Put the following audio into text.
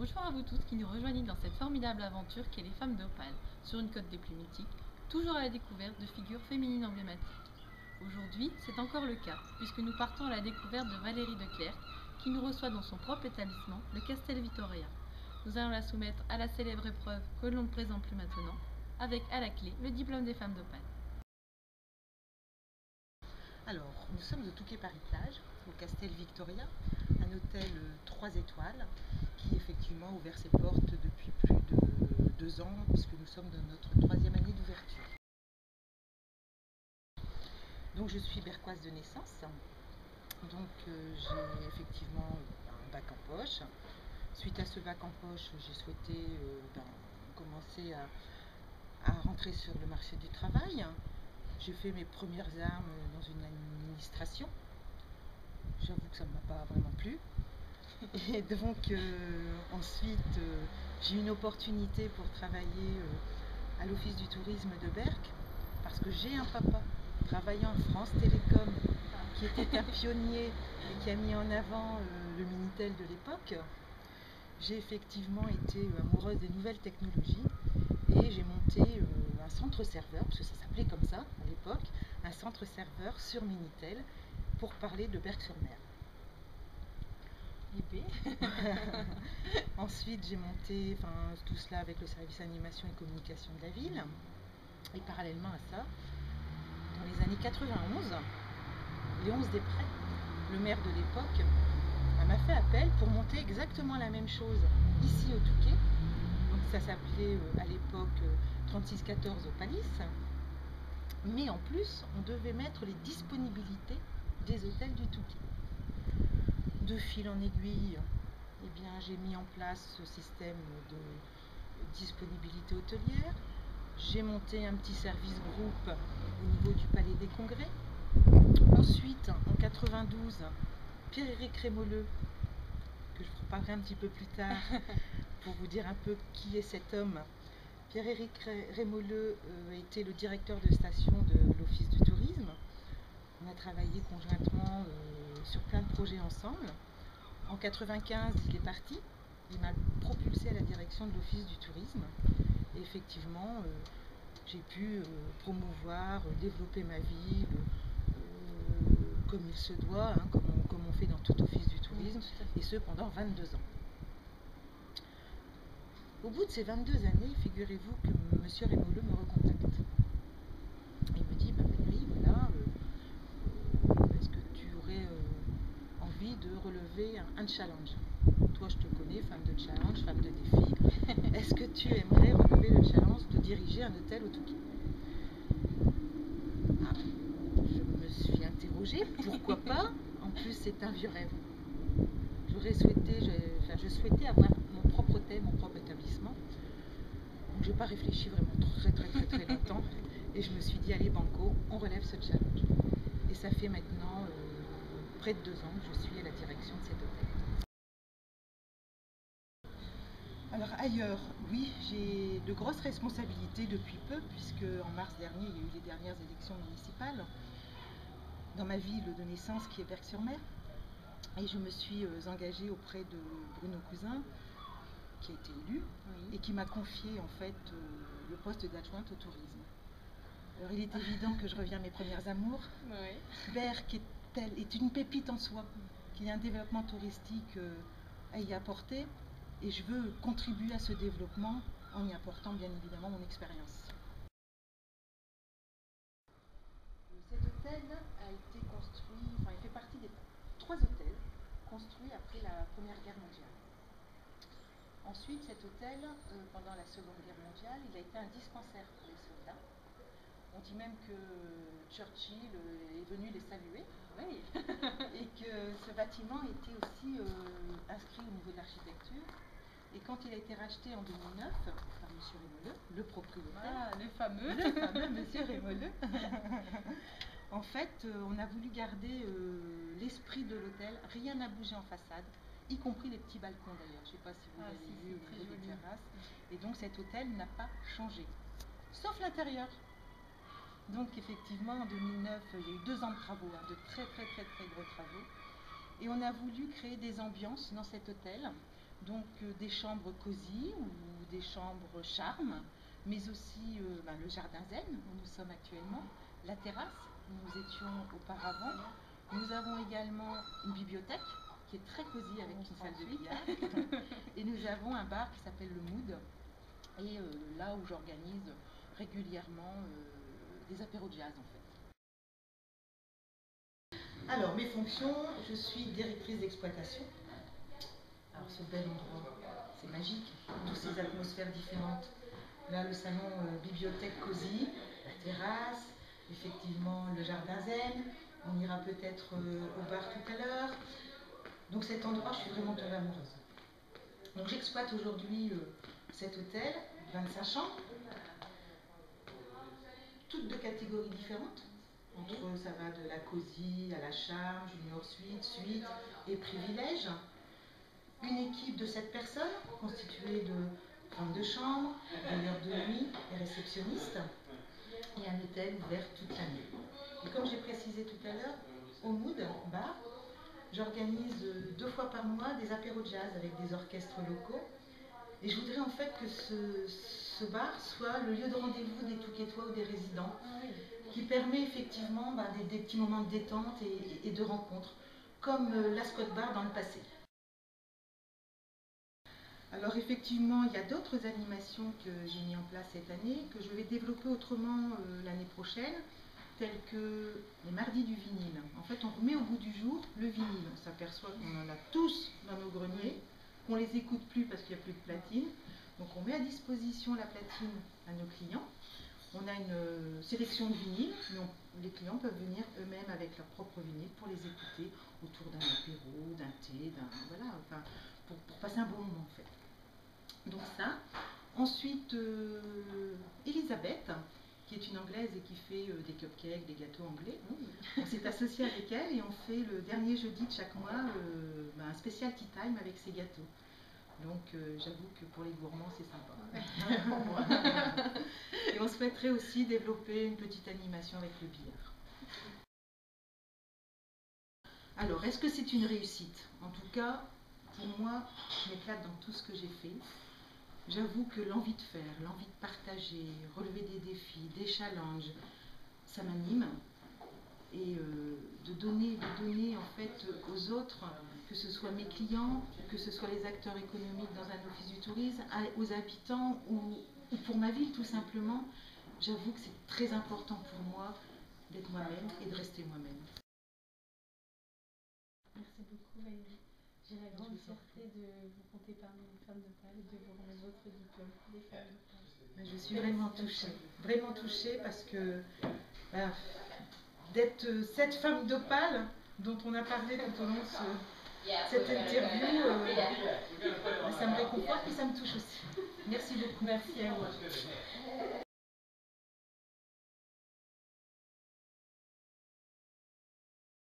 Bonjour à vous tous qui nous rejoignez dans cette formidable aventure qu'est les femmes d'Opale, sur une côte des plus mythiques, toujours à la découverte de figures féminines emblématiques. Aujourd'hui, c'est encore le cas, puisque nous partons à la découverte de Valérie de Clercq, qui nous reçoit dans son propre établissement, le Castel Vittoria. Nous allons la soumettre à la célèbre épreuve que l'on ne présente plus maintenant, avec à la clé le diplôme des femmes d'Opale. Alors, nous sommes au Touquet-Paris-Plage, au Castel Victoria, un hôtel 3 étoiles qui effectivement a ouvert ses portes depuis plus de 2 ans, puisque nous sommes dans notre 3e année d'ouverture. Donc je suis berquoise de naissance, donc j'ai effectivement un bac en poche. Suite à ce bac en poche, j'ai souhaité commencer à rentrer sur le marché du travail. J'ai fait mes premières armes dans une administration. J'avoue que ça ne m'a pas vraiment plu. Et donc ensuite, j'ai eu une opportunité pour travailler à l'Office du tourisme de Berck, parce que j'ai un papa travaillant en France Télécom, qui était un pionnier et qui a mis en avant le Minitel de l'époque. J'ai effectivement été amoureuse des nouvelles technologies et j'ai monté un centre serveur, parce que ça s'appelait comme ça à l'époque, un centre serveur sur Minitel pour parler de Berck-sur-Mer. Ensuite, j'ai monté tout cela avec le service animation et communication de la ville. Et parallèlement à ça, dans les années 91, Léonce Després, le maire de l'époque, m'a fait appel pour monter exactement la même chose ici au Touquet. Donc ça s'appelait à l'époque 3614 au Palice. Mais en plus, on devait mettre les disponibilités des hôtels du Touquet. De fil en aiguille, eh bien, j'ai mis en place ce système de disponibilité hôtelière. J'ai monté un petit service groupe au niveau du Palais des Congrès. Ensuite, en 92, Pierre-Éric Rémolleux, que je vous reparlerai un petit peu plus tard pour vous dire un peu qui est cet homme. Pierre-Éric Rémolleux était le directeur de station de l'Office du tourisme. On a travaillé conjointement sur plein de projets ensemble. En 95, il est parti. Il m'a propulsé à la direction de l'Office du tourisme. Et effectivement, j'ai pu promouvoir, développer ma ville comme il se doit, comme on fait dans tout office du tourisme, et ce pendant 22 ans. Au bout de ces 22 années, figurez-vous que M. Rémolleux me recontacte. Il me dit, Valérie, voilà, est-ce que tu aurais envie de relever un challenge? Toi, je te connais, femme de challenge, femme de défi. Est-ce que tu aimerais relever le challenge de diriger un hôtel au Touquet? Je me suis interrogée, pourquoi pas? En plus, c'est un vieux rêve. Je souhaitais avoir mon propre hôtel, mon propre établissement. Donc, je n'ai pas réfléchi vraiment très longtemps. Et je me suis dit, allez, banco, on relève ce challenge. Et ça fait maintenant près de 2 ans que je suis à la direction de cet hôtel. Alors ailleurs, oui, j'ai de grosses responsabilités depuis peu, puisque en mars dernier, il y a eu les dernières élections municipales dans ma ville de naissance qui est Berck-sur-Mer. Et je me suis engagée auprès de Bruno Cousin, qui a été élu, et qui m'a confié en fait le poste d'adjointe au tourisme. Alors il est évident que je reviens à mes premières amours. Berck est une pépite en soi, qui a un développement touristique à y apporter, et je veux contribuer à ce développement en y apportant bien évidemment mon expérience. Cet hôtel a été construit, il fait partie des 3 hôtels construits après la Première Guerre mondiale. Ensuite, cet hôtel, pendant la Seconde Guerre mondiale, il a été un dispensaire pour les soldats. On dit même que Churchill est venu les saluer. Oui. Et que ce bâtiment était aussi inscrit au niveau de l'architecture. Et quand il a été racheté en 2009 par M. Rémolleux, le propriétaire, le fameux M. Rémolleux, en fait, on a voulu garder l'esprit de l'hôtel. Rien n'a bougé en façade, y compris les petits balcons d'ailleurs. Je ne sais pas si vous avez vu au niveau des terrasses. Et donc cet hôtel n'a pas changé, sauf l'intérieur. Donc effectivement, en 2009, il y a eu 2 ans de travaux, de très gros travaux. Et on a voulu créer des ambiances dans cet hôtel Donc des chambres cosy ou des chambres charme, mais aussi le jardin zen où nous sommes actuellement, la terrasse où nous étions auparavant. Nous avons également une bibliothèque qui est très cosy avec une salle de billard. Et nous avons un bar qui s'appelle le Mood, et là où j'organise régulièrement des apéros jazz en fait. Alors mes fonctions, je suis directrice d'exploitation. Alors ce bel endroit, c'est magique, toutes ces atmosphères différentes. Là le salon bibliothèque cosy, la terrasse, effectivement le jardin zen, on ira peut-être au bar tout à l'heure. Donc cet endroit, je suis vraiment tombée amoureuse. Donc j'exploite aujourd'hui cet hôtel, 25 chambres, toutes de catégories différentes. Entre eux, ça va de la cosy à la charme, junior suite, suite et privilège. Une équipe de 7 personnes constituée de femmes de chambre, veilleurs de nuit et réceptionnistes. Et un hôtel ouvert toute l'année. Et comme j'ai précisé tout à l'heure, au Mood Bar, j'organise 2 fois par mois des apéros jazz avec des orchestres locaux. Et je voudrais en fait que ce bar soit le lieu de rendez-vous des Touquetois ou des résidents, qui permet effectivement des petits moments de détente et de rencontre, comme l'Ascot Bar dans le passé. Alors effectivement, il y a d'autres animations que j'ai mis en place cette année, que je vais développer autrement l'année prochaine, telles que les mardis du vinyle. En fait, on remet au goût du jour le vinyle. On s'aperçoit qu'on en a tous dans nos greniers, qu'on ne les écoute plus parce qu'il n'y a plus de platine. Donc on met à disposition la platine à nos clients. On a une sélection de vinyles, mais les clients peuvent venir eux-mêmes avec leur propre vinyle pour les écouter autour d'un apéro, d'un thé, voilà, enfin, pour passer un bon moment en fait. Donc ça. Ensuite, Elisabeth, qui est une Anglaise et qui fait des cupcakes, des gâteaux anglais. On s'est associé avec elle et on fait le dernier jeudi de chaque mois un spécial tea time avec ses gâteaux. Donc j'avoue que pour les gourmands c'est sympa. Et on souhaiterait aussi développer une petite animation avec le billard. Alors, est-ce que c'est une réussite? En tout cas, pour moi, je m'éclate dans tout ce que j'ai fait. J'avoue que l'envie de faire, l'envie de partager, relever des défis, des challenges, ça m'anime. Et de donner en fait aux autres, que ce soit mes clients, que ce soit les acteurs économiques dans un office du tourisme, aux habitants ou pour ma ville tout simplement, j'avoue que c'est très important pour moi d'être moi-même et de rester moi-même. Merci beaucoup Valérie. J'ai la grande fierté de vous compter parmi les femmes d'Opale et de vous remettre votre diplôme des femmes d'Opale. Je suis vraiment touchée parce que d'être cette femme d'Opale dont on a parlé tout au long de cette interview, ça me réconforte et ça me touche aussi. Merci beaucoup. Merci à vous.